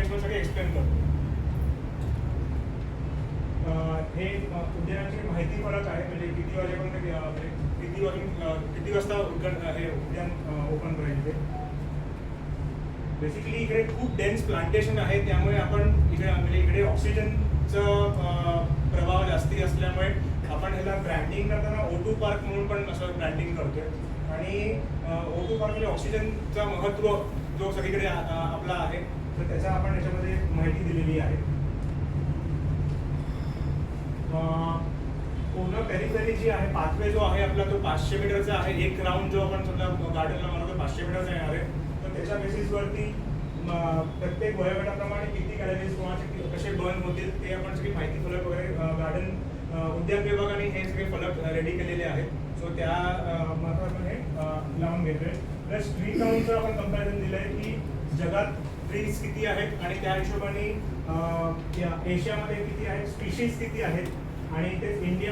स्लाइड्समध्ये सगळे एक्सप्लेन करतो. हे उद्यानाची माहिती फरक आहे, म्हणजे किती वाजेपर्यंत किती वाजता हे उद्यान ओपन करायचे. बेसिकली इकडे खूप डेन्स प्लांटेशन आहे, त्यामुळे आपण इकडे म्हणजे इकडे ऑक्सिजनचं प्रभाव जास्ती असल्यामुळे आपण ह्याला ब्रँडिंग करताना O2 पार्क म्हणून पण असं ब्रँडिंग करतोय. आणि O2 पार्क म्हणजे ऑक्सिजनचा महत्त्व जो सगळीकडे आपला आहे, तर त्याचा आपण याच्यामध्ये माहिती दिलेली आहे. पूर्ण पेरिफेरी जी आहे, पाथवे जो आहे आपला तो 500 मीटरचा आहे. एक राऊंड जो आपण समजा गार्डनला म्हणतो 500 मीटरचा येणार आहे. तर त्याच्या बेसिसवरती प्रत्येक वयोगटाप्रमाणे किती कॅलरीज कोणाचे कसे बर्न होतील ते आपण सगळी माहिती फलक वगैरे गार्डन उद्यान विभागाने हे सगळे फलक रेडी केलेले आहेत. सो त्या मात्र आपण हे लावून घेतोय. प्लस ट्री काउंटचं आपण कंपॅरिझन दिलं आहे की जगात ट्रीज किती आहेत आणि त्या हिशोबाने एशियामध्ये किती आहेत, स्पीशीज किती आहेत, आणि ते इंडिया